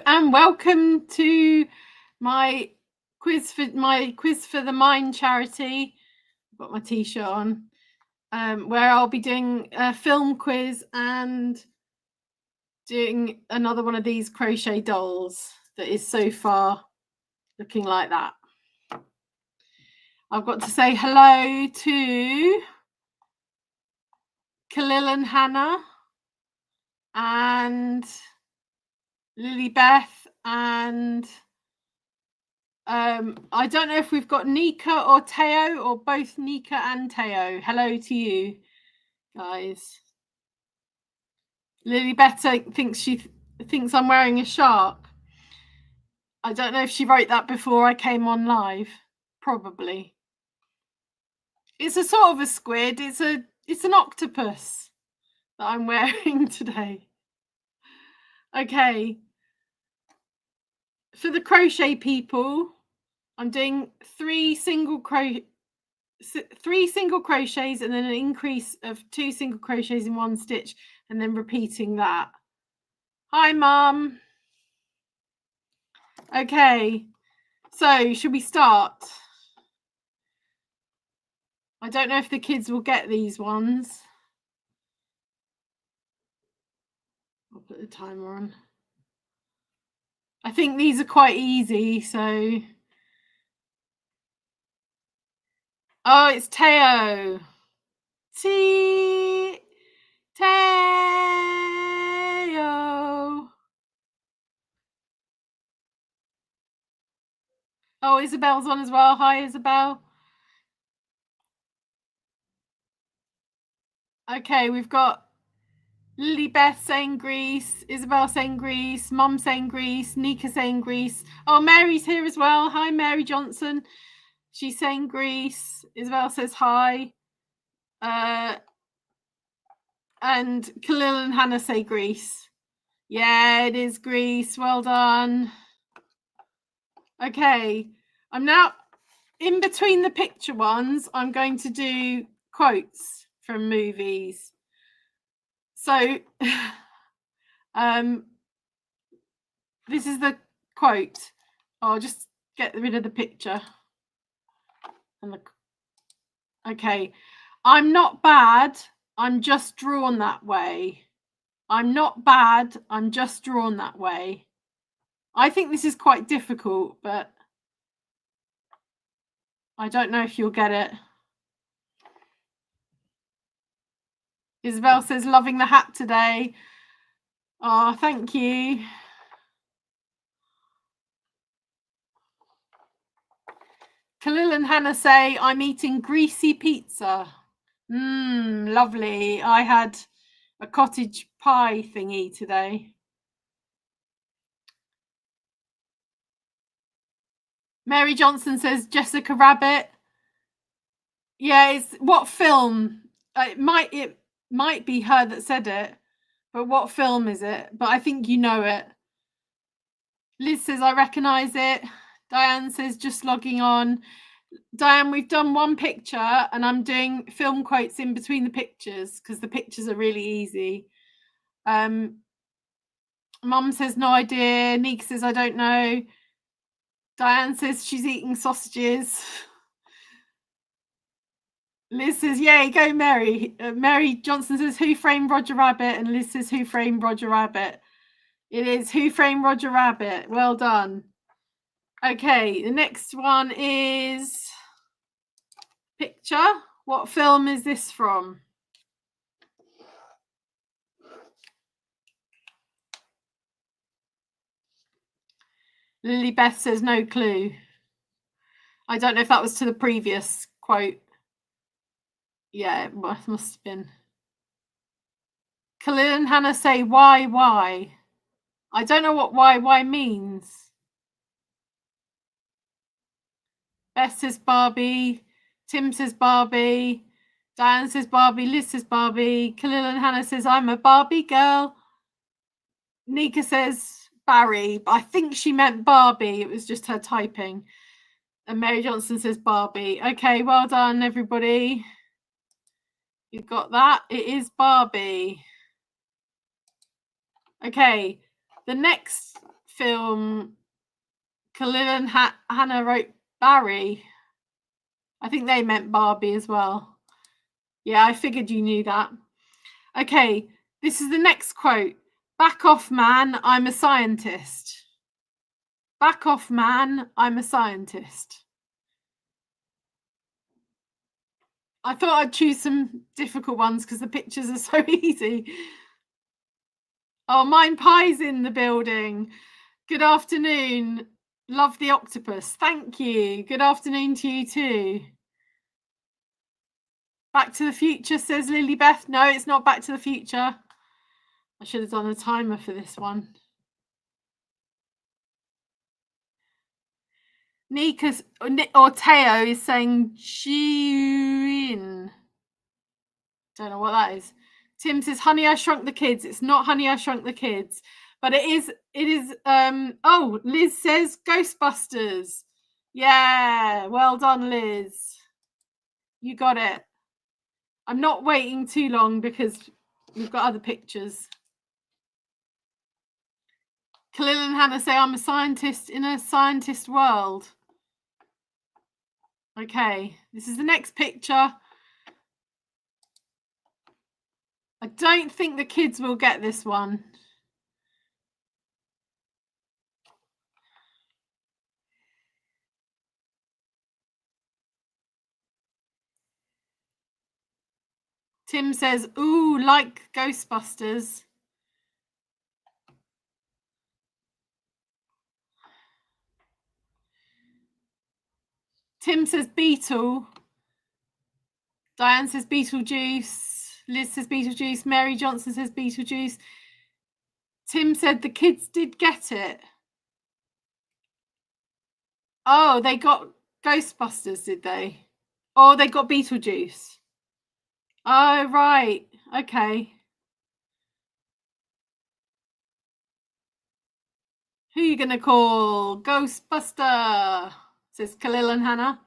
and welcome to my quiz for the Mind charity. I've got my t-shirt on, where I'll be doing a film quiz and doing another one of these crochet dolls that is so far looking like that. I've got to say hello to Khalil and Hannah and Lily Beth, and I don't know if we've got Nika or Teo, or both Nika and Teo. Hello to you guys. Lily Beth thinks I'm wearing a shark. I don't know if she wrote that before I came on live. Probably. It's a sort of a squid. It's an octopus that I'm wearing today. Okay. For the crochet people, I'm doing three single crochets and then an increase of 2 single crochets in 1 stitch, and then repeating that. Hi, Mum. Okay, so should we start? I don't know if the kids will get these ones. I'll put the timer on. I think these are quite easy, so... Oh, it's Teo. Teo. Oh, Isabel's on as well. Hi, Isabel. Okay, we've got Lily Beth saying Greece, Isabel saying Greece, Mum saying Greece, Nika saying Greece. Oh, Mary's here as well. Hi, Mary Johnson. She's saying Greece. Isabel says hi. And Khalil and Hannah say Greece. Yeah, it is Greece. Well done. Okay, I'm now in between the picture ones. I'm going to do quotes from movies. So, this is the quote. I'll just get rid of the picture. Okay, I'm not bad. I'm just drawn that way. I'm not bad. I'm just drawn that way. I think this is quite difficult, but I don't know if you'll get it. Isabel says, loving the hat today. Oh, thank you. Khalil and Hannah say, I'm eating greasy pizza. Lovely. I had a cottage pie thingy today. Mary Johnson says, Jessica Rabbit. Yeah, it's what film? It might be her that said it, but what film is it? But I think you know it. Liz says, I recognise it. Diane says, just logging on. Diane, we've done one picture and I'm doing film quotes in between the pictures because the pictures are really easy. Mum says, no idea. Nika says, I don't know. Diane says she's eating sausages. Liz says, yay, go Mary. Mary Johnson says, who framed Roger Rabbit? And Liz says, who framed Roger Rabbit? It is Who Framed Roger Rabbit. Well done. Okay, the next one is picture. What film is this from? Lily Beth says no clue. I don't know if that was to the previous quote. Yeah, it must have been. Khalil and Hannah say why? I don't know what why means. Beth says Barbie. Tim says Barbie. Diane says Barbie. Liz says Barbie. Khalil and Hannah says I'm a Barbie girl. Nika says Barry, but I think she meant Barbie. It was just her typing. And Mary Johnson says Barbie. Okay, well done, everybody. You've got that. It is Barbie. Okay, the next film. Khalil and Hannah wrote Barry. I think they meant Barbie as well. Yeah, I figured you knew that. Okay, this is the next quote. Back off, man, I'm a scientist. Back off, man, I'm a scientist. I thought I'd choose some difficult ones because the pictures are so easy. Oh, Mine Pie's in the building. Good afternoon. Love the octopus. Thank you. Good afternoon to you too. Back to the Future, says Lily Beth. No, it's not Back to the Future. I should have done a timer for this one. Nika's or Teo is saying Jin. Don't know what that is. Tim says Honey, I Shrunk the Kids. It's not Honey, I Shrunk the Kids, but it is. Oh, Liz says Ghostbusters. Yeah, well done, Liz. You got it. I'm not waiting too long because we've got other pictures. Khalil and Hannah say I'm a scientist in a scientist world. Okay, this is the next picture. I don't think the kids will get this one. Tim says, ooh, like Ghostbusters. Tim says Beetle. Diane says Beetlejuice. Liz says Beetlejuice. Mary Johnson says Beetlejuice. Tim said the kids did get it. Oh, they got Ghostbusters, did they? Or they got Beetlejuice. Oh, right. Okay. Who are you going to call? Ghostbuster, says Khalil and Hannah.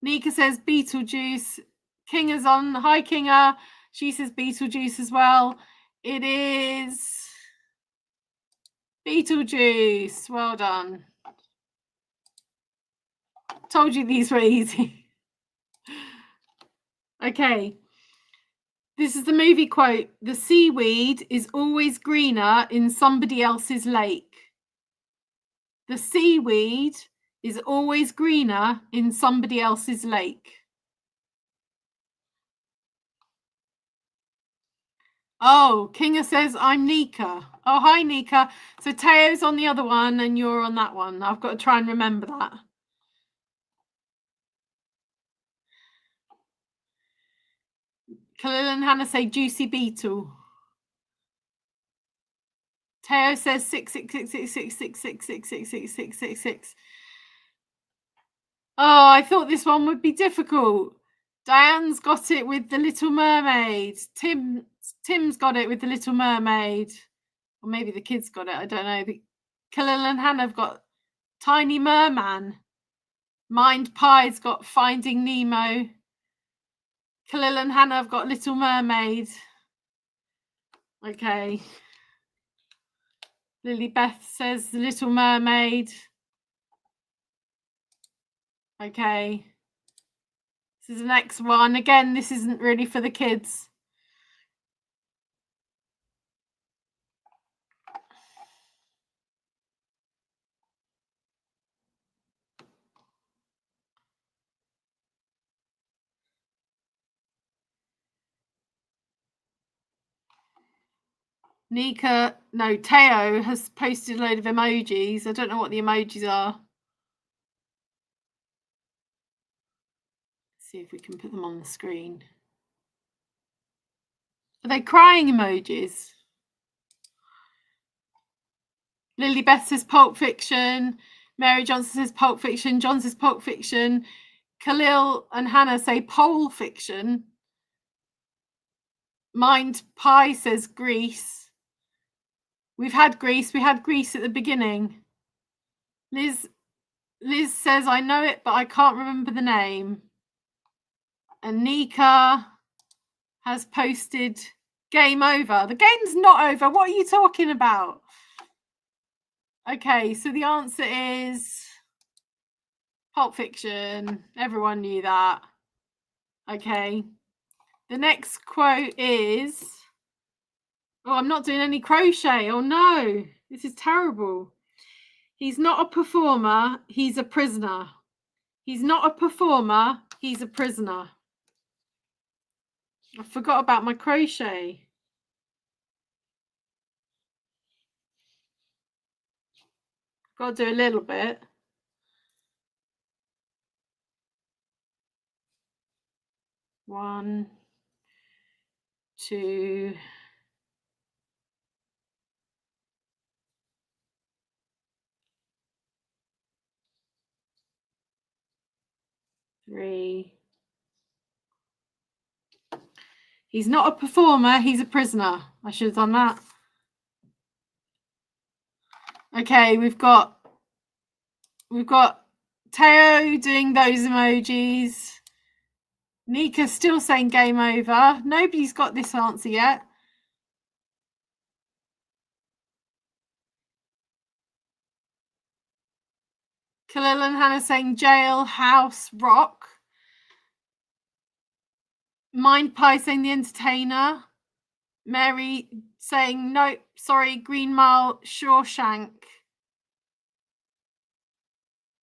Nika says Beetlejuice. Kinga's on. Hi, Kinga. She says Beetlejuice as well. It is Beetlejuice. Well done. Told you these were easy. Okay. This is the movie quote. The seaweed is always greener in somebody else's lake. The seaweed is always greener in somebody else's lake. Oh, Kinga says, I'm Nika. Oh, hi, Nika. So Teo's on the other one and you're on that one. I've got to try and remember that. Khalil and Hannah say Juicy Beetle. Teo says 6666666666666. Oh, I thought this one would be difficult. Diane's got it with The Little Mermaid. Tim's got it with The Little Mermaid. Or maybe the kids got it. I don't know. Khalil and Hannah have got Tiny Merman. Mind Pie's got Finding Nemo. Khalil and Hannah have got Little Mermaid. Okay. Lily Beth says The Little Mermaid. Okay. This is the next one. Again, this isn't really for the kids. Teo has posted a load of emojis. I don't know what the emojis are. Let's see if we can put them on the screen. Are they crying emojis? Lily Beth says Pulp Fiction. Mary Johnson says Pulp Fiction. John says Pulp Fiction. Khalil and Hannah say Pole Fiction. Mind Pie says Grease. We've had Grease. We had Grease at the beginning. Liz says, I know it, but I can't remember the name. And Nika has posted Game Over. The game's not over. What are you talking about? Okay, so the answer is Pulp Fiction. Everyone knew that. Okay. The next quote is, oh, I'm not doing any crochet. Oh no, this is terrible. He's not a performer, he's a prisoner. He's not a performer, he's a prisoner. I forgot about my crochet. Got to do a little bit. One, two, three. He's not a performer, he's a prisoner. I should have done that. Okay, we've got Teo doing those emojis. Nika's still saying game over. Nobody's got this answer yet. Khalil and Hannah saying jail, house, rock. Mind Pie saying the entertainer. Mary saying no, sorry, Green Mile, Shawshank.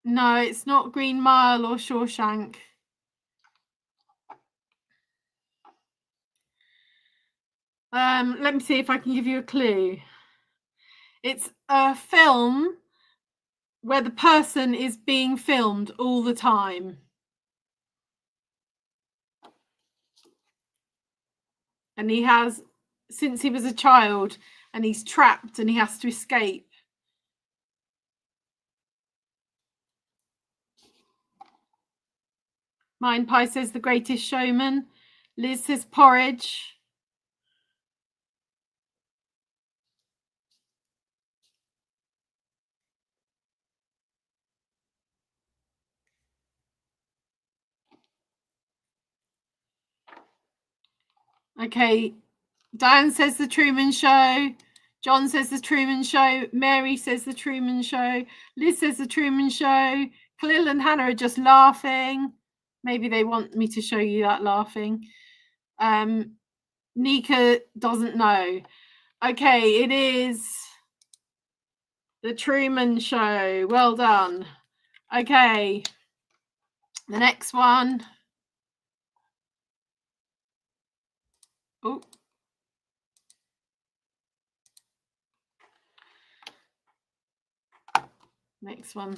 No, it's not Green Mile or Shawshank. Let me see if I can give you a clue. It's a film where the person is being filmed all the time. And he has, since he was a child, and he's trapped and he has to escape. Mind Pie says The Greatest Showman. Liz says Porridge. Okay, Diane says The Truman Show. John says The Truman Show. Mary says The Truman Show. Liz says The Truman Show. Khalil and Hannah are just laughing. Maybe they want me to show you that laughing. Nika doesn't know. Okay, it is The Truman Show. Well done. Okay, the next one. Oh. Next one.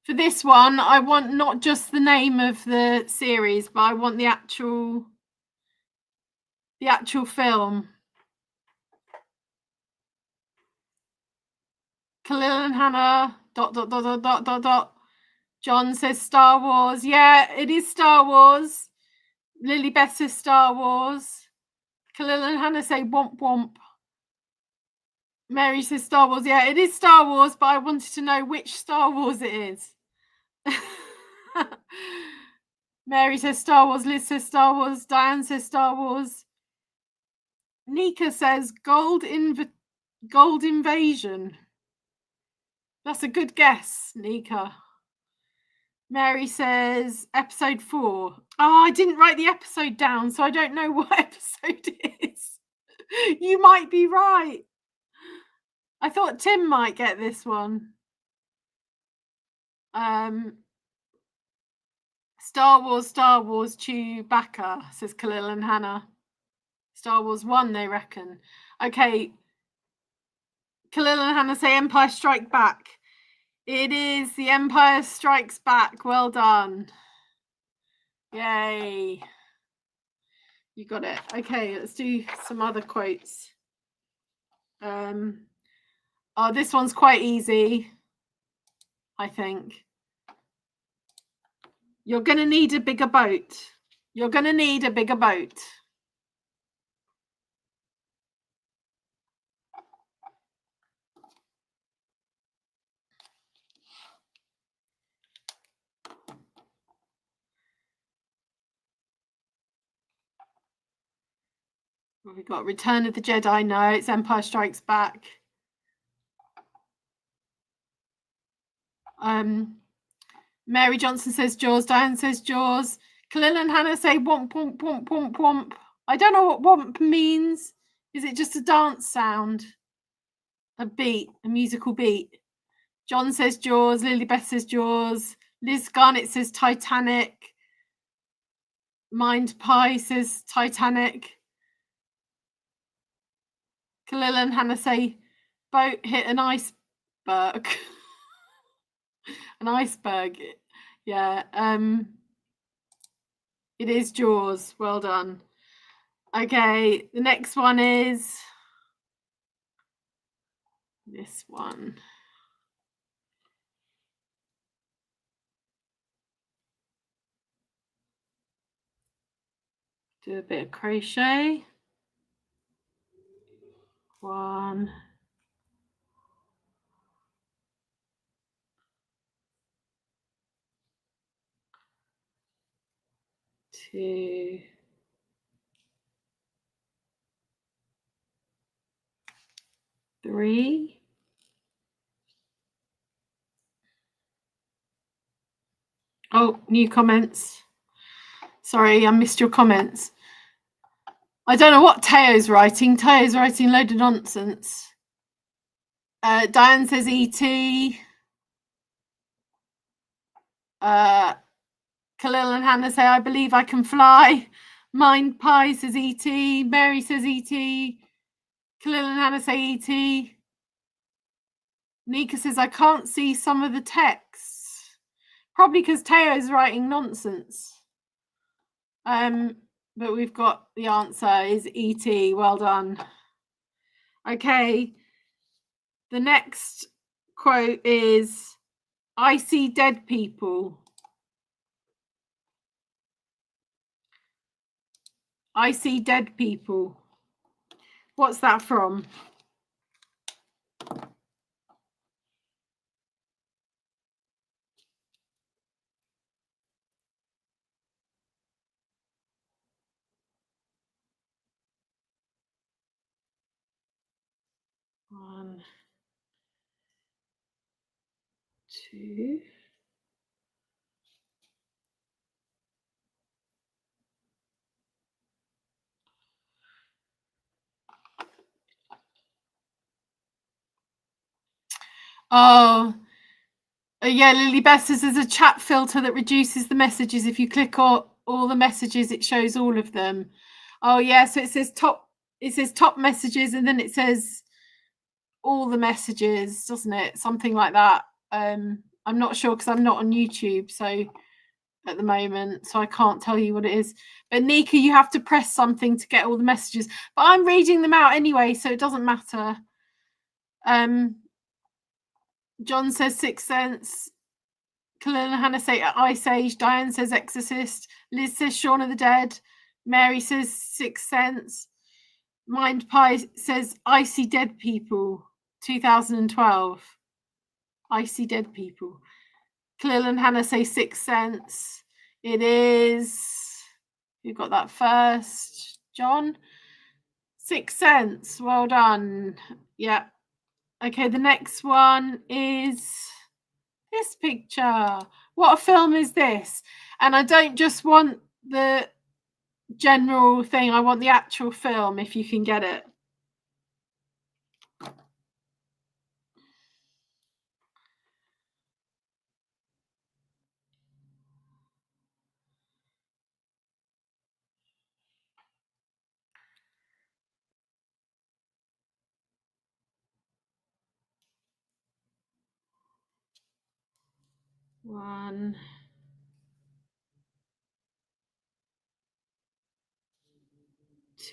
For this one, I want not just the name of the series, but I want the actual film. Khalil and Hannah, ... John says Star Wars. Yeah, it is Star Wars. Lily Beth says Star Wars. Khalil and Hannah say Womp Womp. Mary says Star Wars. Yeah, it is Star Wars, but I wanted to know which Star Wars it is. Mary says Star Wars. Liz says Star Wars. Diane says Star Wars. Nika says Gold Invasion. That's a good guess, Nika. Mary says episode 4. Oh, I didn't write the episode down, so I don't know what episode it is. You might be right. I thought Tim might get this one. Star Wars, Chewbacca, says Khalil and Hannah. Star Wars 1, they reckon. Okay. Khalil and Hannah say Empire Strike Back. It is The Empire Strikes Back. Well done. Yay. You got it. Okay, let's do some other quotes. Oh, this one's quite easy, I think. You're going to need a bigger boat. You're going to need a bigger boat. We've got Return of the Jedi. No, it's Empire Strikes Back. Mary Johnson says Jaws. Diane says Jaws. Khalil and Hannah say womp, womp, womp, womp, womp. I don't know what womp means. Is it just a dance sound? A beat, a musical beat. John says Jaws. Lily Beth says Jaws. Liz Garnett says Titanic. Mind Pie says Titanic. Khalil and Hannah say boat hit an iceberg. An iceberg. Yeah. It is Jaws. Well done. Okay, the next one is this one. Do a bit of crochet. 1, 2, 3. Oh, new comments. Sorry, I missed your comments. I don't know what Teo's writing. Teo's writing a load of nonsense. Diane says E.T. Khalil and Hannah say, I believe I can fly. Mind Pie says E.T. Mary says E.T. Khalil and Hannah say E.T. Nika says, I can't see some of the texts. Probably because Teo's writing nonsense. But we've got the answer is E.T. Well done. Okay. The next quote is, I see dead people. I see dead people. What's that from? One, 2. Oh, yeah, Lily Beth says there's a chat filter that reduces the messages. If you click all the messages, it shows all of them. Oh, yeah, so it says top messages, and then it says all the messages, doesn't it? Something like that. I'm not sure because I'm not on YouTube, so at the moment, so I can't tell you what it is. But Nika, you have to press something to get all the messages. But I'm reading them out anyway, so it doesn't matter. John says Sixth Sense. Khalil and Hannah say Ice Age. Diane says Exorcist. Liz says Shaun of the Dead. Mary says Sixth Sense. Mind Pie says I See Dead People, 2012. I See Dead People. Khalil and Hannah say Sixth Sense. It is, who got that first? John? Sixth Sense. Well done. Yeah. Okay, the next one is this picture. What a film is this? And I don't just want the general thing, I want the actual film, if you can get it. One,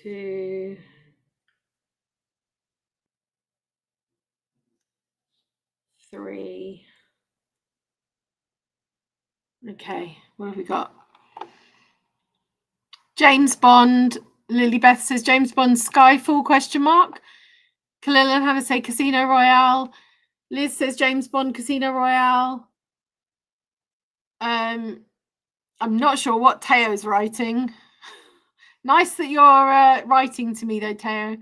2, 3. Okay, what have we got? James Bond. Lily Beth says James Bond Skyfall ? Khalil and Hannah say Casino Royale. Liz says James Bond Casino Royale. I'm not sure what Teo's writing. Nice that you're writing to me though, Teo.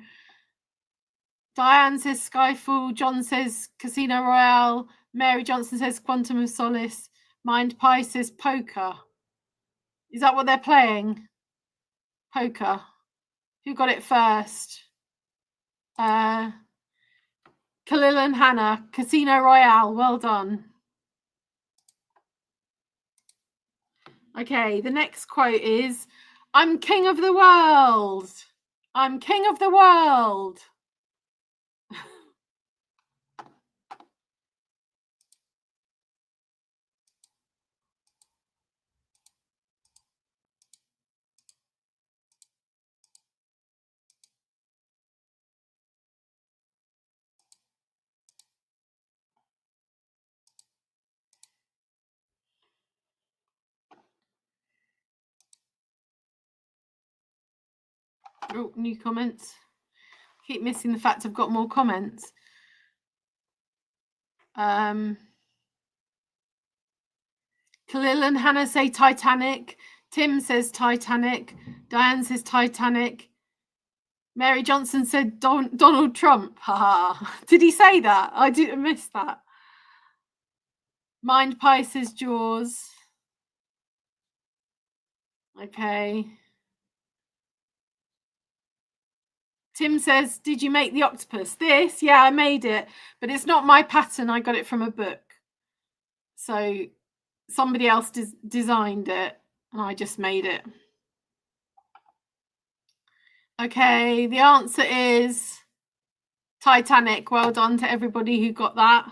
Diane says Skyfall. John says Casino Royale. Mary Johnson says Quantum of Solace. Mind Pie says poker. Is that what they're playing? Poker. Who got it first? Khalil and Hannah. Casino Royale. Well done. Okay, the next quote is, I'm king of the world. I'm king of the world. Oh, new comments. Keep missing the fact I've got more comments. Khalil and Hannah say Titanic. Tim says Titanic. Diane says Titanic. Mary Johnson said Donald Trump. Haha. Did he say that? I didn't miss that. Mind Pie says Jaws. Okay. Tim says, did you make the octopus? This? Yeah, I made it. But it's not my pattern. I got it from a book. So somebody else designed it. And I just made it. Okay, the answer is Titanic. Well done to everybody who got that.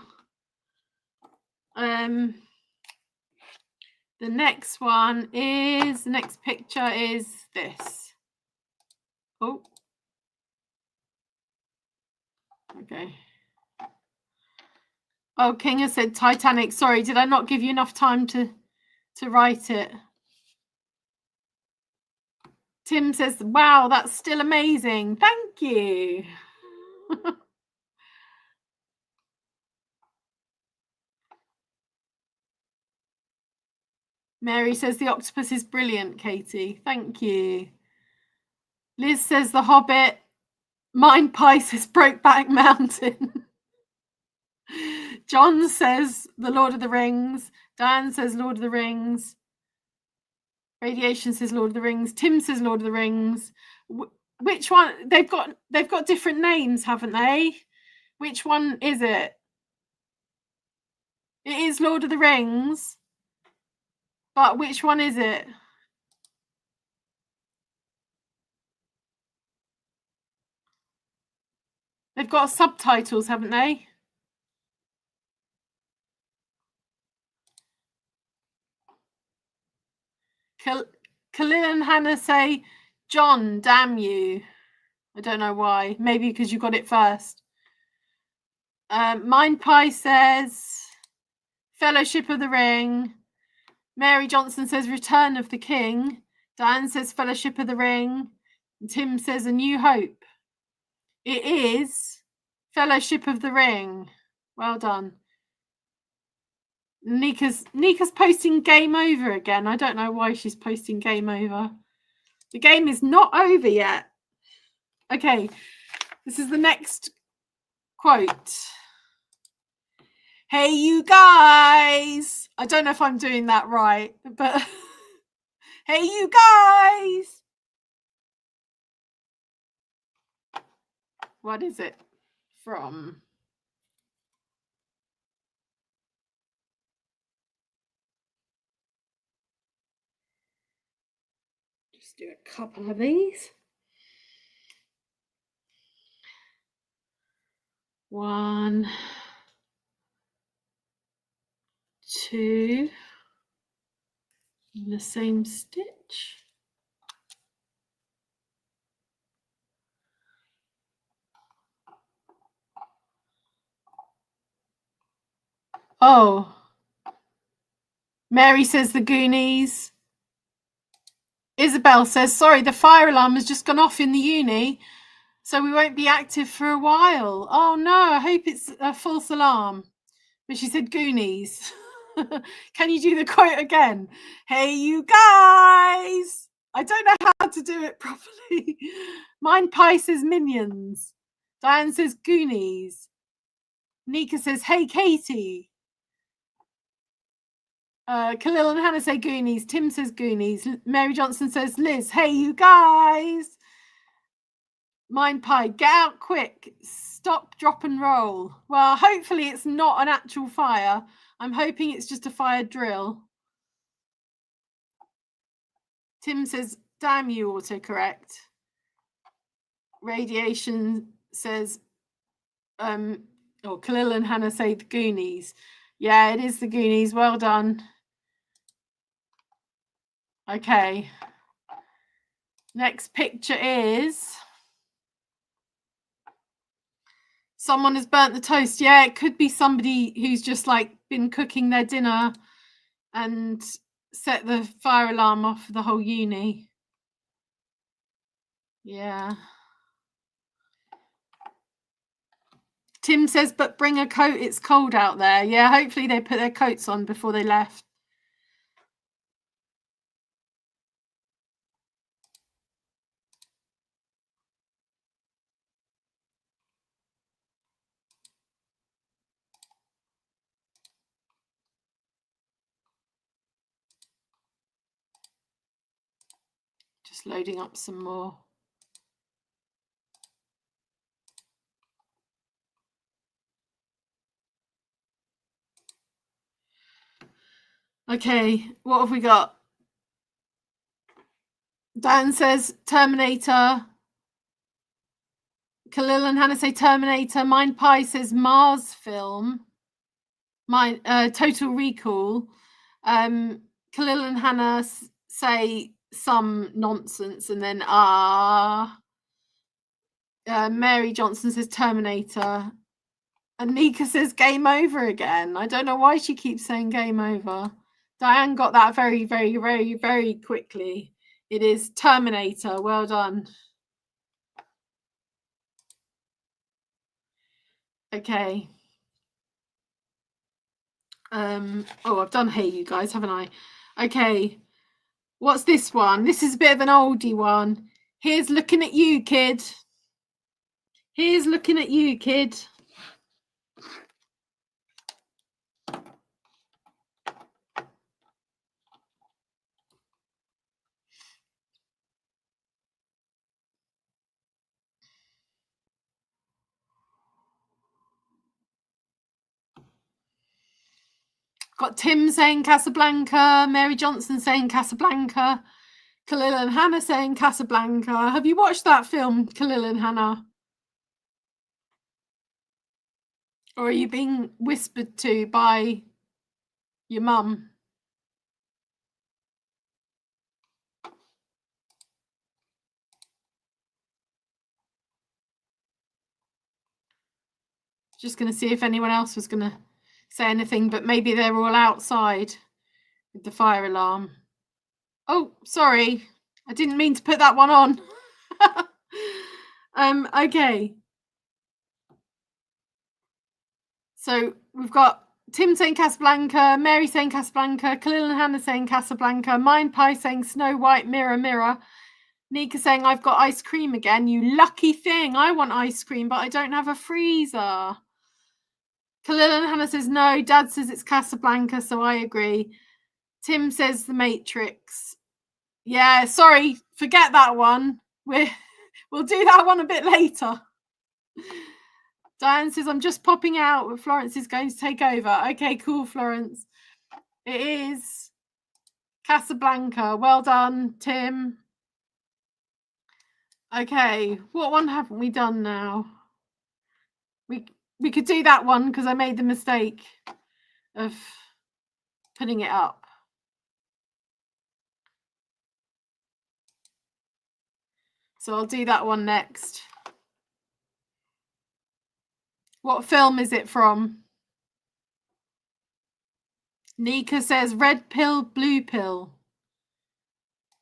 The next one is, the next picture is this. Oh. Okay. Oh, King has said Titanic. Sorry, did I not give you enough time to write it? Tim says, wow, that's still amazing. Thank you. Mary says the octopus is brilliant, Katie. Thank you. Liz says The Hobbit. Mind Pie says Brokeback Mountain. John says The Lord of the Rings. Diane says Lord of the Rings. Radiation says Lord of the Rings. Tim says Lord of the Rings. Which one? They've got different names, haven't they? Which one is it? It is Lord of the Rings. But which one is it? They've got subtitles, haven't they? Khalil and Hannah say, John, damn you. I don't know why. Maybe because you got it first. Mind Pie says Fellowship of the Ring. Mary Johnson says Return of the King. Diane says Fellowship of the Ring. And Tim says A New Hope. It is Fellowship of the Ring. Well done. Nika's posting game over again. I don't know why she's posting game over. The game is not over yet. Okay, this is the next quote. Hey, you guys. I don't know if I'm doing that right, but hey, you guys. What is it from? Just do a couple of these. 1, 2, in the same stitch. Oh, Mary says The Goonies. Isabel says, sorry, the fire alarm has just gone off in the uni, so we won't be active for a while. Oh no, I hope it's a false alarm. But she said Goonies. Can you do the quote again? Hey, you guys. I don't know how to do it properly. Mind Pie says Minions. Diane says Goonies. Nika says, hey, Katie. Khalil and Hannah say Goonies. Tim says Goonies. Mary Johnson says Liz. Hey, you guys. Mind Pie, get out quick. Stop, drop and roll. Well, hopefully it's not an actual fire. I'm hoping it's just a fire drill. Tim says, damn you, autocorrect. Radiation says, Khalil and Hannah say the Goonies. Yeah, it is the Goonies. Well done. Okay. Next picture is someone has burnt the toast. Yeah, it could be somebody who's just like been cooking their dinner and set the fire alarm off for the whole uni. Yeah. Tim says, but bring a coat, it's cold out there. Yeah, hopefully they put their coats on before they left. Just loading up some more. Okay, what have we got? Dan says Terminator. Khalil and Hannah say Terminator. Mind Pie says Mars film. Total Recall. Khalil and Hannah say some nonsense, and then Mary Johnson says Terminator. And Nika says game over again. I don't know why she keeps saying game over. Diane got that very, very, very, very quickly. It is Terminator. Well done. Okay. I've done Hey You Guys, haven't I? Okay. What's this one? This is a bit of an oldie one. Here's looking at you, kid. Here's looking at you, kid. Got Tim saying Casablanca, Mary Johnson saying Casablanca, Khalil and Hannah saying Casablanca. Have you watched that film, Khalil and Hannah? Or are you being whispered to by your mum? Just going to see if anyone else was going to say anything, but maybe they're all outside with the fire alarm. Oh, sorry. I didn't mean to put that one on. Okay. So we've got Tim saying Casablanca, Mary saying Casablanca, Khalil and Hannah saying Casablanca, Mind Pie saying Snow White, Mirror, Mirror, Nika saying I've got ice cream again. You lucky thing. I want ice cream, but I don't have a freezer. Khalil and Hannah says no. Dad says it's Casablanca, so I agree. Tim says The Matrix. Yeah, sorry, forget that one. We'll do that one a bit later. Diane says, I'm just popping out, but Florence is going to take over. Okay, cool, Florence. It is Casablanca. Well done, Tim. Okay, what one haven't we done now? We could do that one because I made the mistake of putting it up. So I'll do that one next. What film is it from? Nika says red pill, blue pill.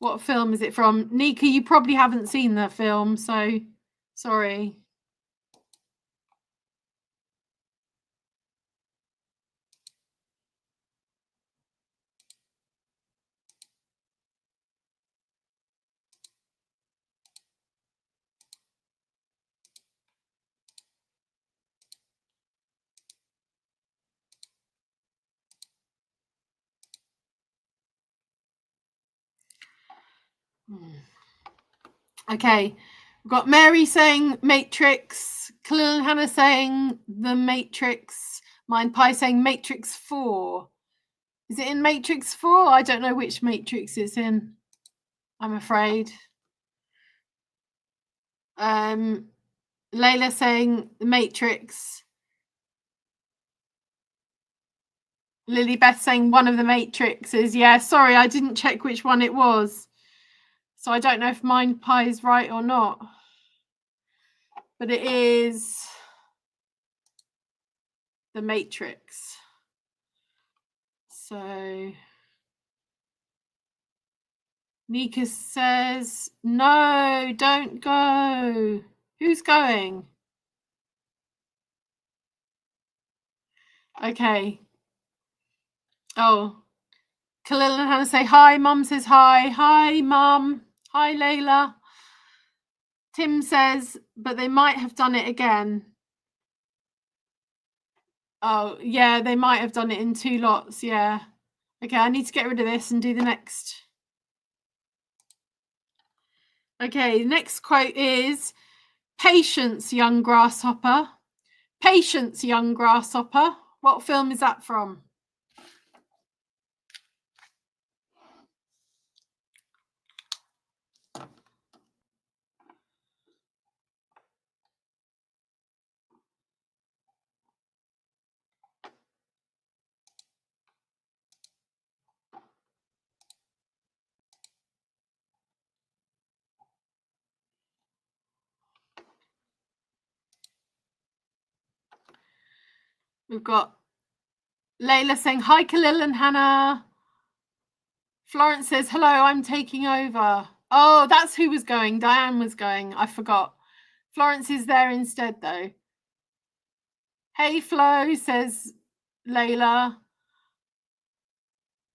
What film is it from? Nika, you probably haven't seen the film, so sorry. Okay, we've got Mary saying Matrix, Khalil and Hannah saying The Matrix, Mind Pie saying Matrix 4. Is it in Matrix 4? I don't know which Matrix it's in, I'm afraid. Layla saying The Matrix. Lily Beth saying one of the Matrixes. Yeah, sorry, I didn't check which one it was. So I don't know if Mind Pie is right or not. But it is The Matrix. So Nika says, no, don't go. Who's going? Okay. Oh, Khalil and Hannah say hi. Mum says hi. Hi, Mum. Hi, Layla. Tim says, but they might have done it again. Oh, yeah, they might have done it in 2 lots. Yeah. Okay, I need to get rid of this and do the next. Okay, the next quote is, patience, young grasshopper. Patience, young grasshopper. What film is that from? We've got Layla saying, hi, Khalil and Hannah. Florence says, hello, I'm taking over. Oh, that's who was going. Diane was going. I forgot. Florence is there instead, though. Hey, Flo, says Layla.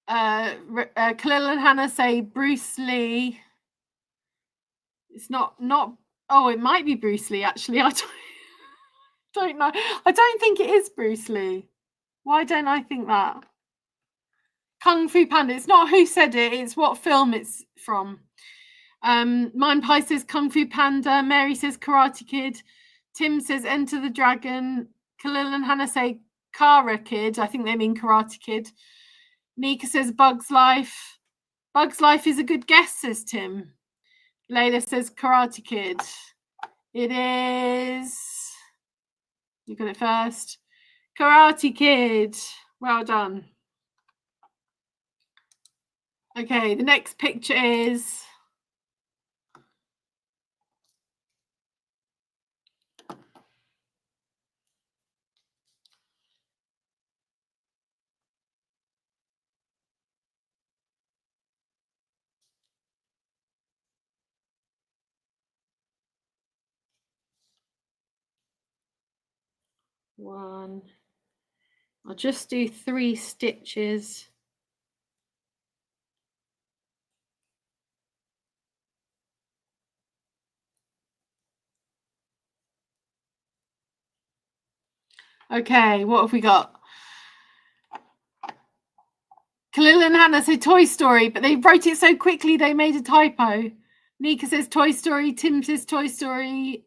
Khalil and Hannah say Bruce Lee. It's not. Oh, it might be Bruce Lee, actually. I don't know. I don't think it is Bruce Lee. Why don't I think that? Kung Fu Panda. It's not who said it. It's what film it's from. Mind Pie says Kung Fu Panda. Mary says Karate Kid. Tim says Enter the Dragon. Khalil and Hannah say Kara Kid. I think they mean Karate Kid. Nika says Bug's Life. Bug's Life is a good guess, says Tim. Layla says Karate Kid. It is... You got it first. Karate Kid. Well done. Okay, the next picture is... One. I'll just do 3 stitches. Okay, what have we got? Khalil and Hannah say Toy Story, but they wrote it so quickly they made a typo. Nika says Toy Story. Tim says Toy Story.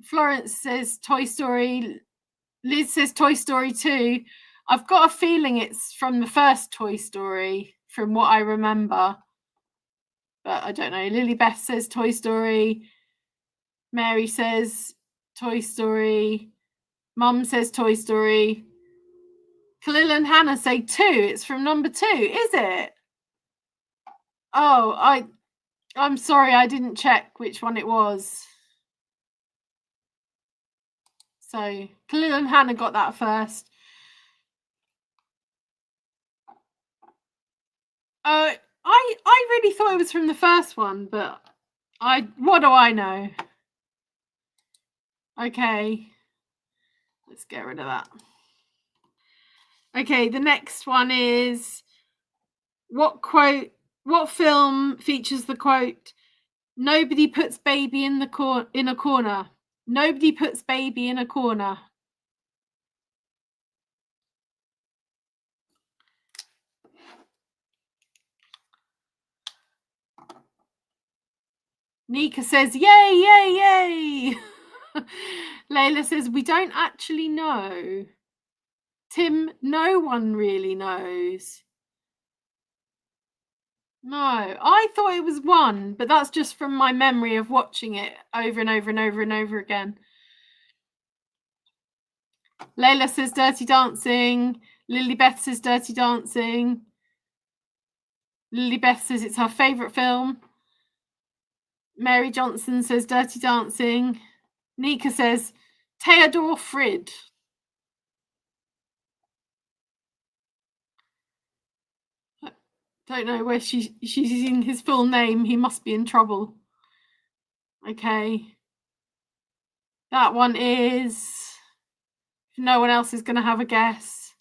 Florence says Toy Story. Liz says Toy Story 2. I've got a feeling it's from the first Toy Story, from what I remember. But I don't know. Lily Beth says Toy Story. Mary says Toy Story. Mum says Toy Story. Khalil and Hannah say 2. It's from number 2. Is it? Oh, I'm sorry. I didn't check which one it was. So Khalil and Hannah got that first. I really thought it was from the first one, but what do I know? Okay, let's get rid of that. Okay, the next one is what film features the quote, nobody puts baby in a corner. Nobody puts baby in a corner. Nika says, yay, yay, yay. Layla says, we don't actually know. Tim, no one really knows. No, I thought it was one, but that's just from my memory of watching it over and over and over and over again. Layla says Dirty Dancing. Lily Beth says Dirty Dancing. Lily Beth says it's her favourite film. Mary Johnson says Dirty Dancing. Nika says Theodore Frid. Don't know where she's using his full name. He must be in trouble. Okay. That one is... No one else is going to have a guess.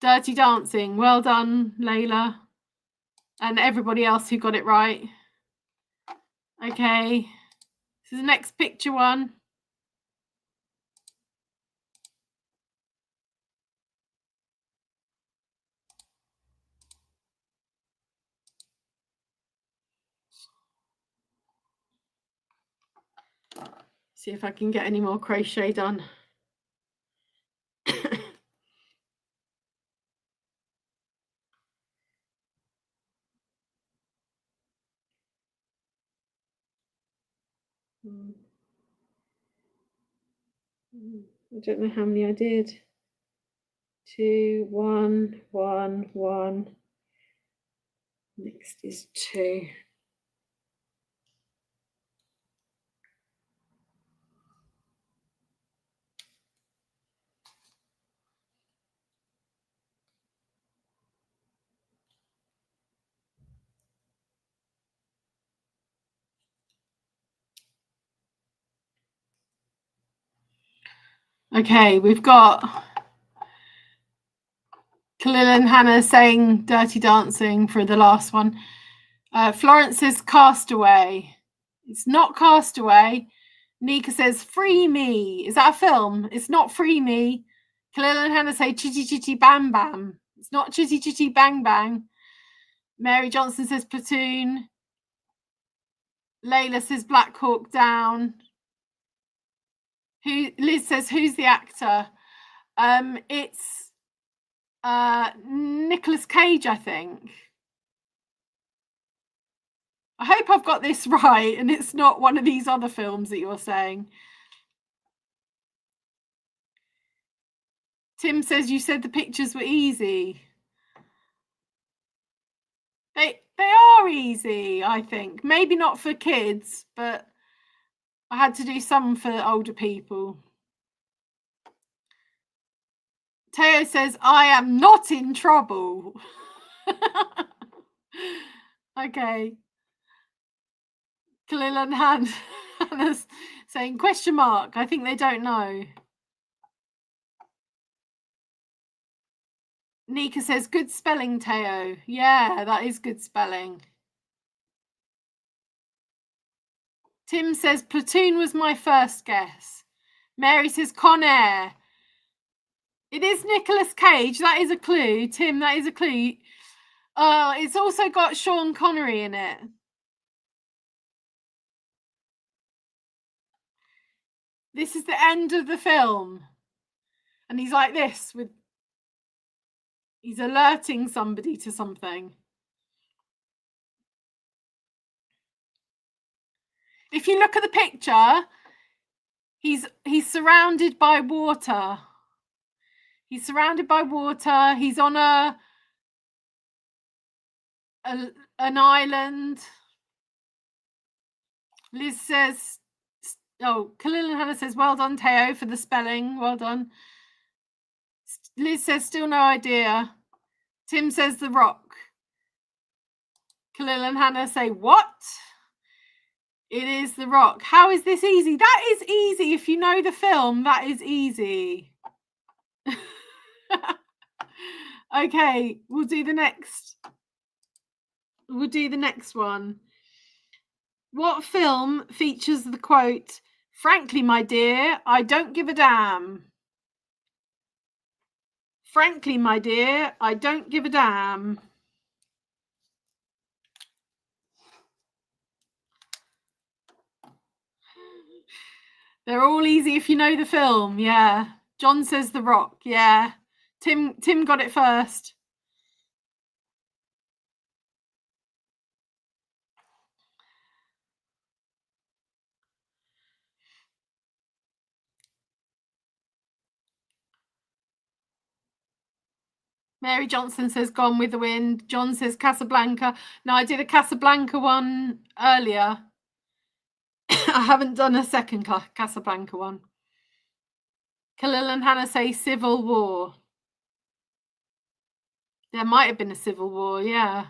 Dirty Dancing. Well done, Layla. And everybody else who got it right. Okay. This is the next picture one. See if I can get any more crochet done. I don't know how many I did. 2, 1, 1, 1. Next is 2. Okay, we've got Khalil and Hannah saying Dirty Dancing for the last one. Florence says Castaway. It's not Castaway. Nika says Free Me. Is that a film? It's not Free Me. Khalil and Hannah say Chitty Chitty Bam Bam. It's not Chitty Chitty Bang Bang. Mary Johnson says Platoon. Layla says Black Hawk Down. Liz says, who's the actor? It's Nicolas Cage, I think. I hope I've got this right and it's not one of these other films that you're saying. Tim says you said the pictures were easy. They are easy, I think. Maybe not for kids, but I had to do some for older people. Teo says, I am not in trouble. Okay. Khalil and Hannah's saying question mark. I think they don't know. Nika says good spelling, Teo. Yeah, that is good spelling. Tim says Platoon was my first guess. Mary says Con Air. It is Nicolas Cage. That is a clue. Tim, that is a clue. It's also got Sean Connery in it. This is the end of the film. And he's like this with... He's alerting somebody to something. If you look at the picture, he's surrounded by water. He's surrounded by water. He's on an island. Liz says, Khalil and Hannah says, well done, Teo, for the spelling. Well done. Liz says, still no idea. Tim says, The Rock. Khalil and Hannah say, what? It is The Rock. How is this easy? That is easy. If you know the film, that is easy. Okay, we'll do the next one. What film features the quote, frankly, my dear, I don't give a damn? Frankly, my dear, I don't give a damn. They're all easy if you know the film. Yeah. John says The Rock. Yeah. Tim got it first. Mary Johnson says Gone with the Wind. John says Casablanca. No, I did a Casablanca one earlier. I haven't done a second Casablanca one. Khalil and Hannah say Civil War. There might have been a Civil War, yeah.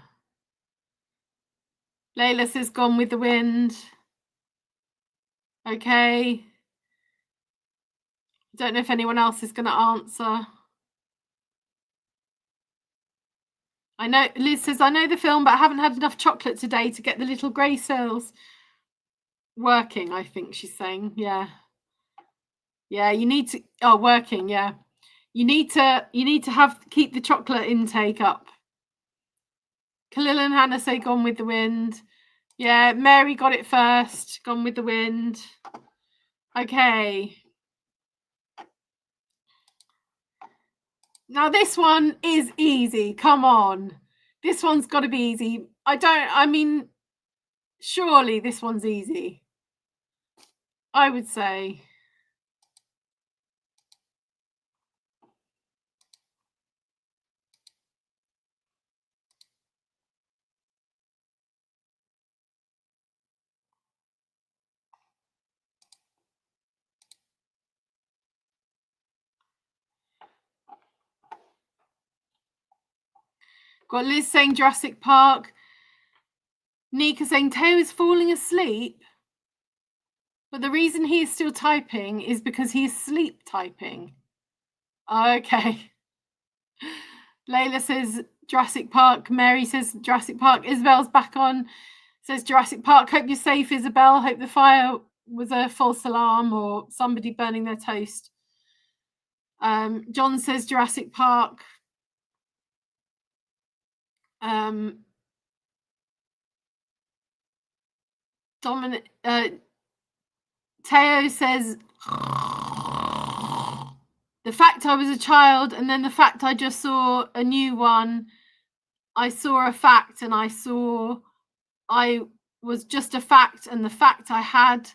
Layla says Gone with the Wind. Okay. Don't know if anyone else is going to answer. I know, Liz says, I know the film, but I haven't had enough chocolate today to get the little grey cells working, I think she's saying. Yeah. Yeah, you need to, working, yeah. You need to keep the chocolate intake up. Khalil and Hannah say Gone with the Wind. Yeah, Mary got it first. Gone with the Wind. Okay. Now this one is easy. Come on. This one's got to be easy. I mean, surely this one's easy. I would say. Got Liz saying Jurassic Park. Nika saying Teo is falling asleep. But the reason he is still typing is because he is sleep typing. Okay. Layla says Jurassic Park. Mary says Jurassic Park. Isabel's back on. Says Jurassic Park. Hope you're safe, Isabel. Hope the fire was a false alarm or somebody burning their toast. John says Jurassic Park. Dominic, Teo says the fact I was a child, and then the fact I just saw a new one. I saw a fact, and I was just a fact, and the fact I had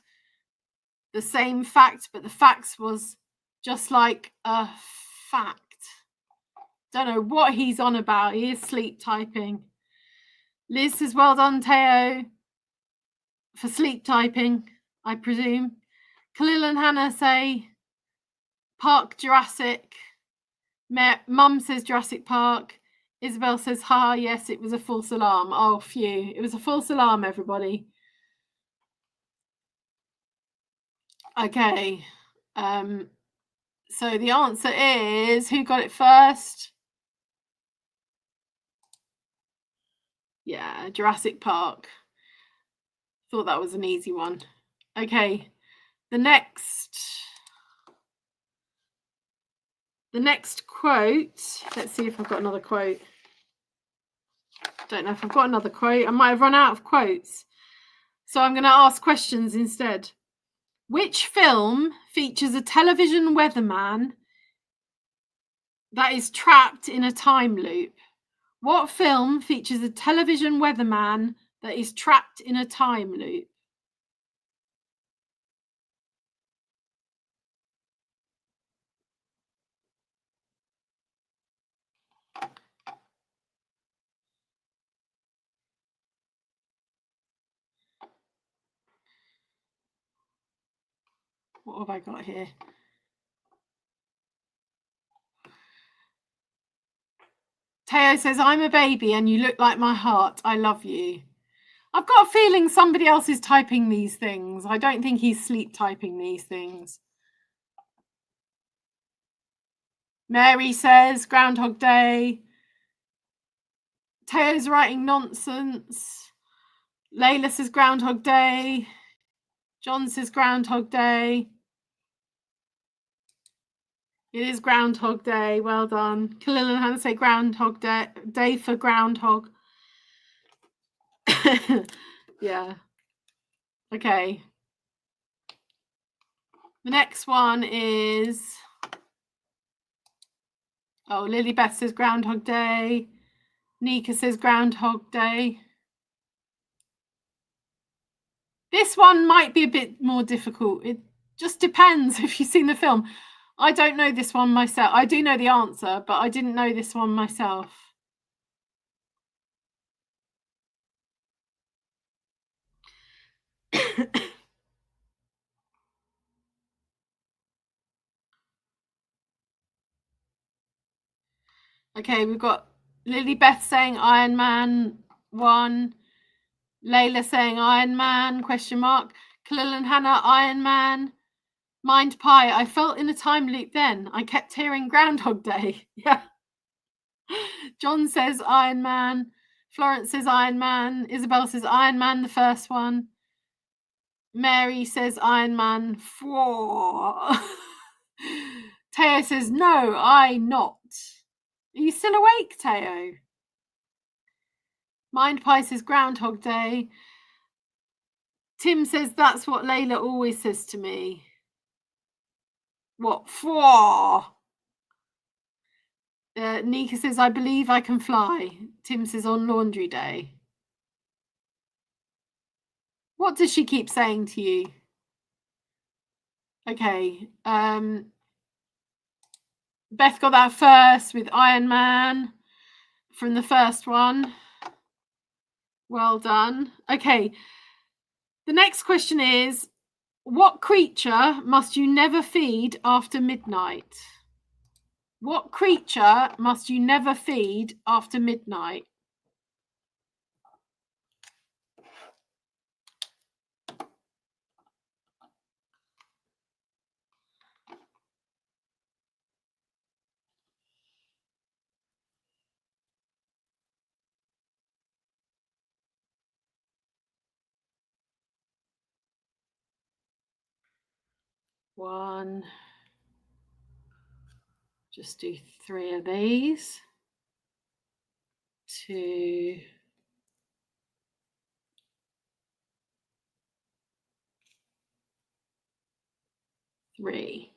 the same fact, but the facts was just like a fact. Don't know what he's on about. He is sleep typing. Liz says, well done, Teo, for sleep typing, I presume. Khalil and Hannah say Park Jurassic. Mum says Jurassic Park. Isabel says, ha, yes, it was a false alarm. Oh, phew. It was a false alarm, everybody. Okay. So the answer is, who got it first? Yeah, Jurassic Park. Thought that was an easy one. Okay. The next quote. Let's see if I've got another quote. Don't know if I've got another quote. I might have run out of quotes. So I'm going to ask questions instead. Which film features a television weatherman that is trapped in a time loop? What film features a television weatherman that is trapped in a time loop? What have I got here? Teo says, I'm a baby and you look like my heart. I love you. I've got a feeling somebody else is typing these things. I don't think he's sleep typing these things. Mary says, Groundhog Day. Teo's writing nonsense. Layla says Groundhog Day. John says Groundhog Day. It is Groundhog Day. Well done. Khalil and Hannah say Groundhog Day for Groundhog. Yeah. Okay. The next one is, oh, Lily Beth says Groundhog Day. Nika says Groundhog Day. This one might be a bit more difficult. It just depends if you've seen the film. I don't know this one myself. I do know the answer, but I didn't know this one myself. Okay, we've got Lily Beth saying Iron Man 1. Layla saying Iron Man, question mark. Khalil and Hannah, Iron Man. Mind Pie, I felt in a time loop then. I kept hearing Groundhog Day. Yeah. John says Iron Man. Florence says Iron Man. Isabel says Iron Man, the first one. Mary says Iron Man 4. Teo says, no, I not. Are you still awake, Teo? Mind Pie says Groundhog Day. Tim says that's what Layla always says to me. What for? Nika says, I believe I can fly. Tim says on laundry day. What does she keep saying to you? Okay. Beth got that first with Iron Man from the first one. Well done. Okay. The next question is, what creature must you never feed after midnight? What creature must you never feed after midnight? One. Just do 3 of these. 2. 3.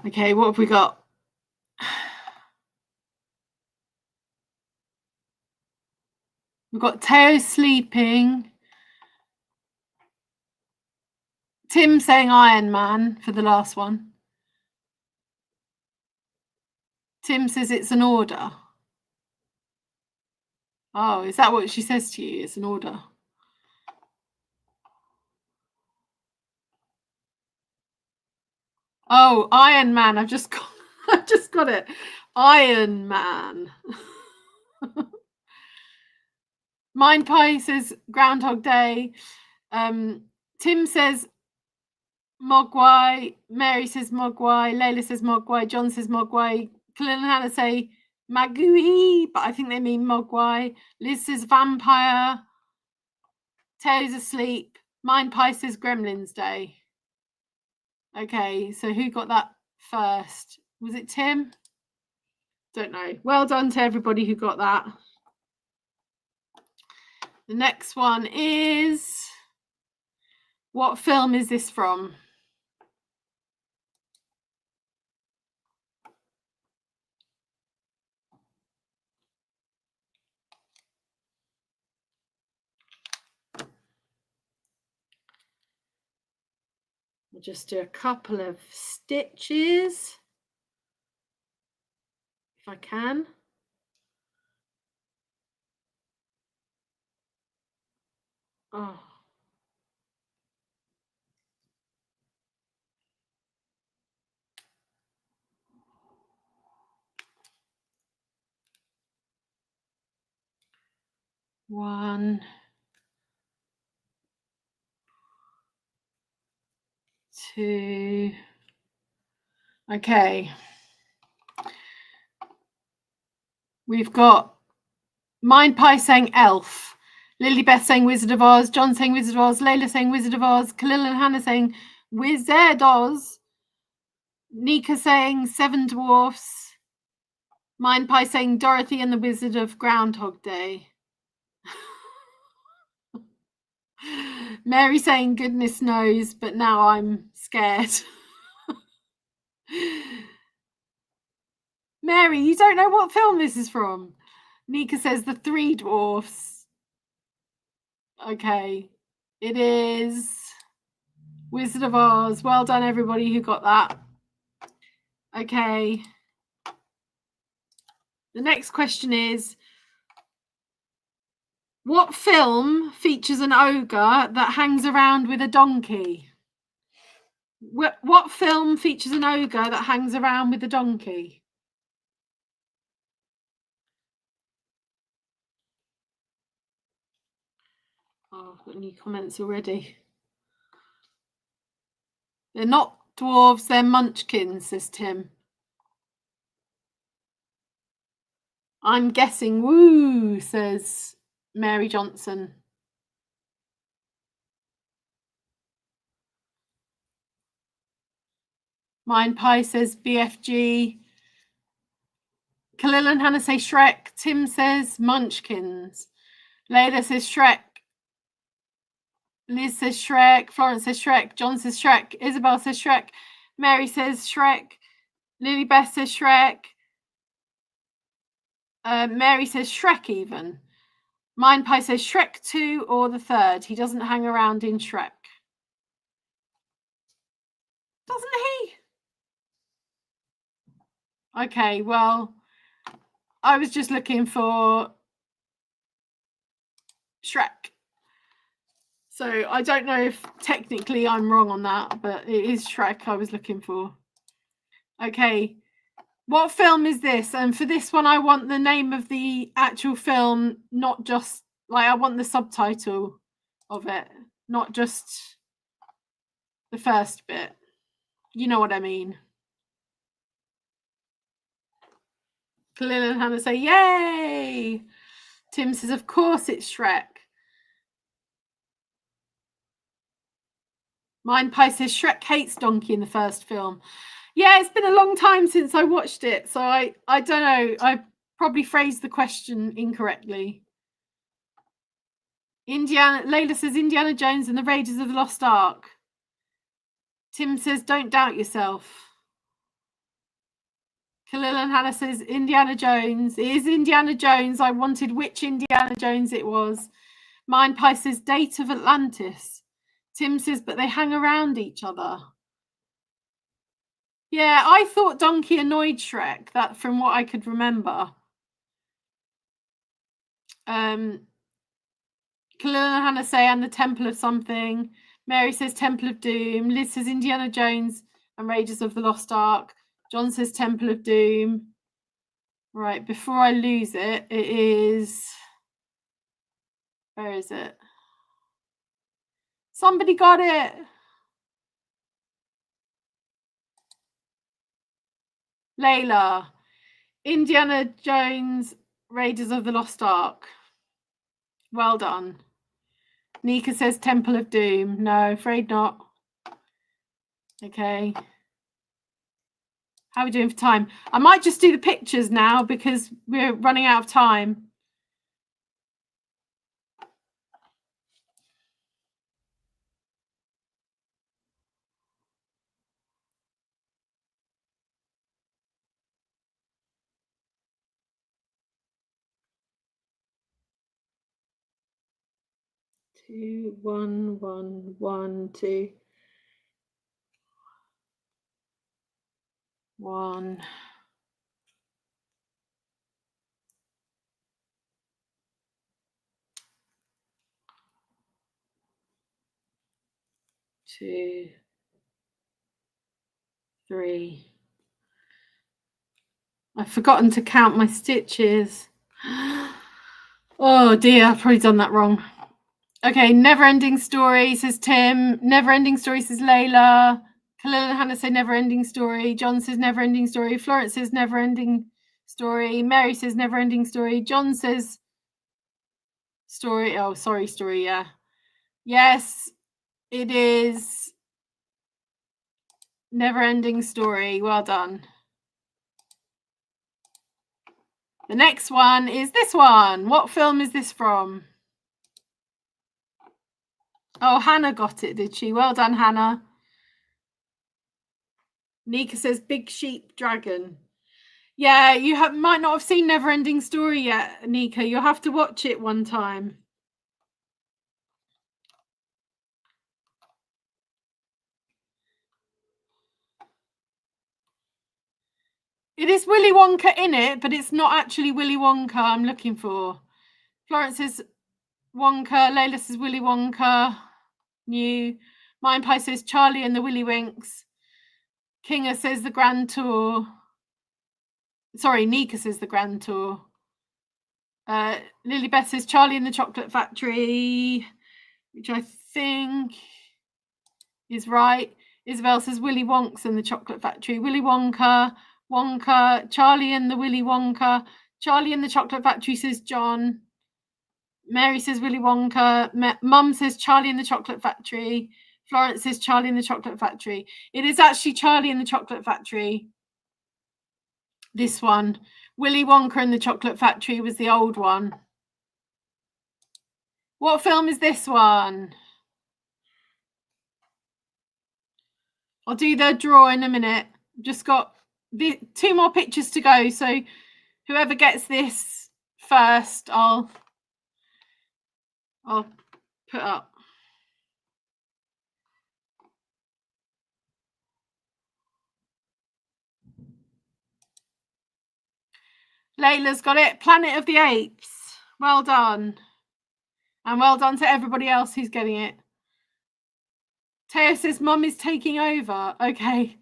Okay, what have we got? We've got Teo sleeping. Tim saying Iron Man for the last one. Tim says it's an order. Oh, is that what she says to you? It's an order. Oh, Iron Man. I've just got it. Iron Man. Mind Pie says Groundhog Day. Tim says Mogwai. Mary says Mogwai. Layla says Mogwai. John says Mogwai. Khalil and Hannah say Magui, but I think they mean Mogwai. Liz says vampire. Teo's asleep. Mind Pie says Gremlins Day. Okay, so who got that first? Was it Tim? Don't know. Well done to everybody who got that. The next one is, what film is this from? We'll just do a couple of stitches, if I can. Oh. One, 2. Okay. We've got Mind Pie saying Elf. Lily Beth saying Wizard of Oz. John saying Wizard of Oz. Layla saying Wizard of Oz. Khalil and Hannah saying Wizard Oz. Nika saying Seven Dwarfs. Mind Pie saying Dorothy and the Wizard of Groundhog Day. Mary saying goodness knows, but now I'm scared. Mary, you don't know what film this is from. Nika says The Three Dwarfs. Okay. It is Wizard of Oz. Well done, everybody who got that. Okay. The next question is, what film features an ogre that hangs around with a donkey? What film features an ogre that hangs around with a donkey? Oh, I've got any comments already. They're not dwarves, they're munchkins, says Tim. I'm guessing woo, says Mary Johnson. Mine Pie says BFG. Khalil and Hannah say Shrek. Tim says Munchkins. Layla says Shrek. Liz says Shrek. Florence says Shrek. John says Shrek. Isabel says Shrek. Mary says Shrek. Lily Beth says Shrek. Mary says Shrek even. Mine Pie says Shrek 2 or the third. He doesn't hang around in Shrek. Doesn't he? Okay, well, I was just looking for Shrek. So I don't know if technically I'm wrong on that, but it is Shrek I was looking for. Okay, what film is this? And for this one, I want the name of the actual film, not just, like, I want the subtitle of it, not just the first bit. You know what I mean. Khalil and Hannah say, yay! Tim says, of course it's Shrek. Mine Pie says, Shrek hates Donkey in the first film. Yeah, it's been a long time since I watched it, so I don't know. I probably phrased the question incorrectly. Layla says, Indiana Jones and the Raiders of the Lost Ark. Tim says, don't doubt yourself. Khalil and Hannah says, Indiana Jones. It is Indiana Jones. I wanted which Indiana Jones it was. Mine Pie says, Date of Atlantis. Tim says, but they hang around each other. Yeah, I thought Donkey annoyed Shrek, that from what I could remember. Khalil and Hannah say, and the Temple of something. Mary says Temple of Doom. Liz says Indiana Jones and Raiders of the Lost Ark. John says Temple of Doom. Right, before I lose it, it is... Where is it? Somebody got it. Layla. Indiana Jones, Raiders of the Lost Ark. Well done. Nika says Temple of Doom. No, afraid not. Okay. How are we doing for time? I might just do the pictures now because we're running out of time. Two, one, one, one, two. One. Two. Three. I've forgotten to count my stitches. Oh dear, I've probably done that wrong. Okay, Never Ending Story, says Tim. Never Ending Story, says Layla. Khalil and Hannah say Never Ending Story. John says Never Ending Story. Florence says Never Ending Story. Mary says Never Ending Story. John says Story. Oh, sorry, Story, yeah. Yes, it is Never Ending Story. Well done. The next one is this one. What film is this from? Oh, Hannah got it, did she? Well done, Hannah. Nika says Big Sheep Dragon. Yeah, you might not have seen Neverending Story yet, Nika. You'll have to watch it one time. It is Willy Wonka in it, but it's not actually Willy Wonka I'm looking for. Florence says Wonka. Layla says Willy Wonka. New. Mind Pie says Charlie and the Willy Winks. Kinga says the Grand Tour. Sorry, Nika says the Grand Tour. Lily Beth says Charlie and the Chocolate Factory, which I think is right. Isabel says Willy Wonks and the Chocolate Factory. Willy Wonka, Wonka, Charlie and the Willy Wonka. Charlie and the Chocolate Factory says John. Mary says Willy Wonka. Mum says Charlie and the Chocolate Factory. Florence says Charlie and the Chocolate Factory. It is actually Charlie and the Chocolate Factory. This one. Willy Wonka and the Chocolate Factory was the old one. What film is this one? I'll do the draw in a minute. Just got 2 more pictures to go. So whoever gets this first, I'll put up. Layla's got it. Planet of the Apes. Well done. And well done to everybody else who's getting it. Teo says Mum is taking over. Okay.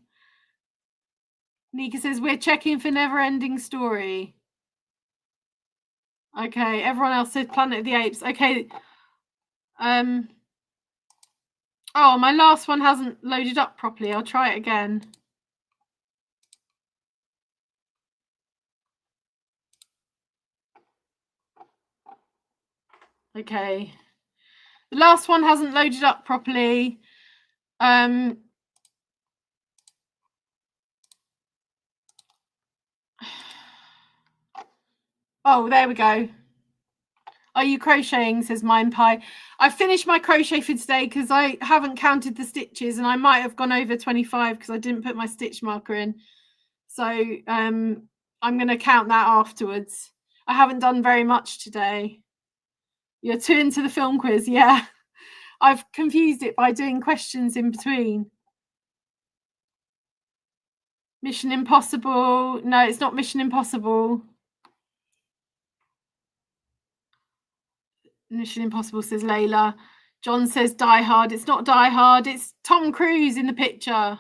Nika says we're checking for Neverending Story. Okay. Everyone else says Planet of the Apes. Okay. Oh, my last one hasn't loaded up properly. I'll try it again. Okay. The last one hasn't loaded up properly. Oh, there we go. Are you crocheting? Says Mind Pie. I finished my crochet for today because I haven't counted the stitches and I might have gone over 25 because I didn't put my stitch marker in. So I'm going to count that afterwards. I haven't done very much today. You're too into the film quiz. Yeah. I've confused it by doing questions in between. Mission Impossible. No, it's not Mission Impossible. Mission Impossible, says Layla. John says Die Hard. It's not Die Hard. It's Tom Cruise in the picture.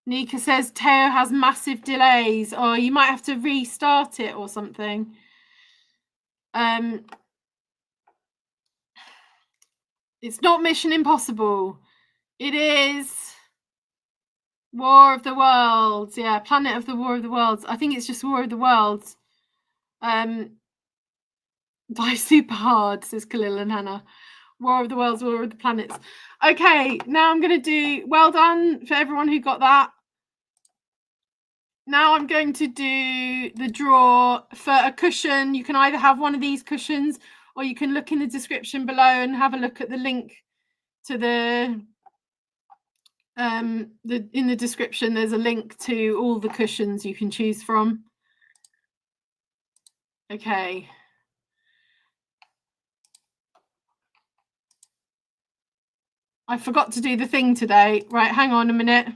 Nika says Teo has massive delays. Oh, you might have to restart it or something. It's not Mission Impossible. It is War of the Worlds. Yeah, Planet of the War of the Worlds. I think it's just War of the Worlds. Die super hard, says Khalil and Hannah. War of the Worlds, War of the Planets. Okay, now I'm going to do, well done for everyone who got that. Now I'm going to do the draw for a cushion. You can either have one of these cushions or you can look in the description below and have a look at the link to the in the description. There's a link to all the cushions you can choose from. Okay. I forgot to do the thing today. Right, hang on a minute.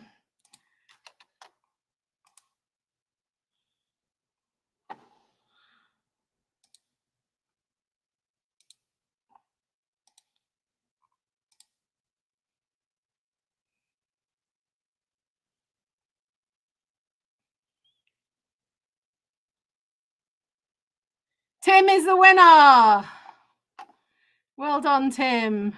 Tim is the winner. Well done, Tim.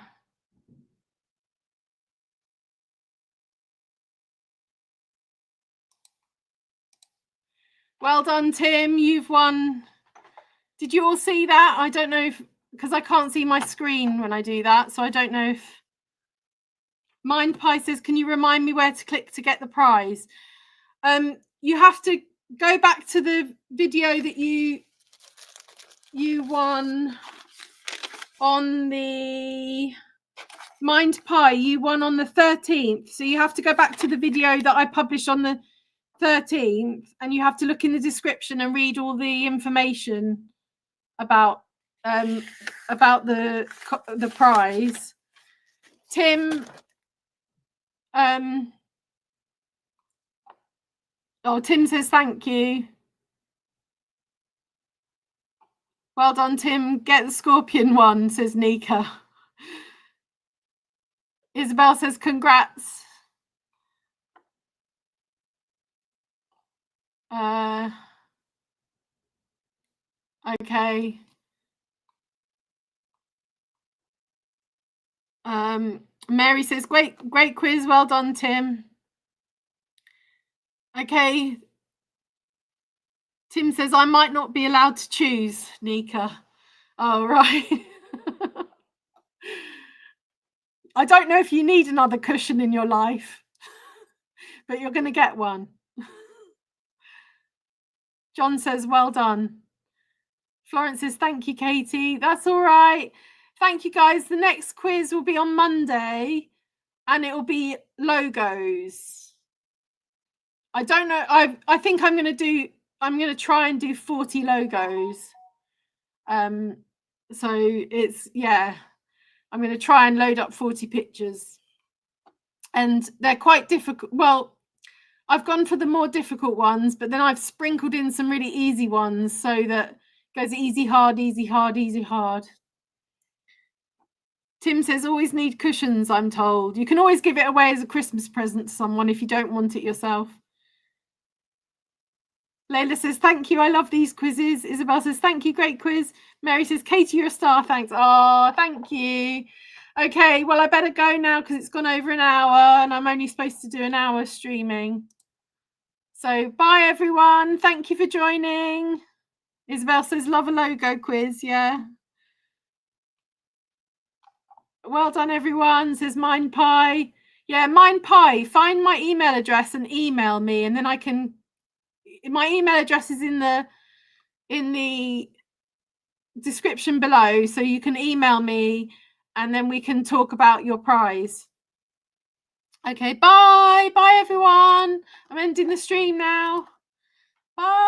Well done, Tim. You've won. Did you all see that? I don't know if, because I can't see my screen when I do that, so I don't know if. Mind Pie says, can you remind me where to click to get the prize? You have to go back to the video that you won. on the Mind Pie, you won on the 13th. So you have to go back to the video that I published on the 13th, and you have to look in the description and read all the information about the prize. Tim, Tim says thank you. Well done, Tim. Get the scorpion one, says Nika. Isabel says congrats. Okay. Mary says great quiz. Well done, Tim. Okay. Tim says I might not be allowed to choose, Nika. Oh, right. I don't know if you need another cushion in your life, but you're going to get one. John says, well done. Florence says, thank you, Katie. That's all right. Thank you, guys. The next quiz will be on Monday, and it will be logos. I don't know. I think I'm going to try and do 40 logos. So it's, yeah, I'm going to try and load up 40 pictures. And they're quite difficult. Well, I've gone for the more difficult ones, but then I've sprinkled in some really easy ones so that it goes easy, hard, easy, hard, easy, hard. Tim says, always need cushions, I'm told. You can always give it away as a Christmas present to someone if you don't want it yourself. Layla says, thank you. I love these quizzes. Isabel says, thank you. Great quiz. Mary says, Katie, you're a star. Thanks. Oh, thank you. Okay, well, I better go now because it's gone over an hour and I'm only supposed to do an hour streaming. So bye, everyone. Thank you for joining. Isabel says, love a logo quiz. Yeah. Well done, everyone, says Mind Pie. Yeah, Mind Pie. Find my email address and email me, and then I can... My email address is in the description below, so you can email me and then we can talk about your prize. Okay, bye everyone. I'm ending the stream now. Bye.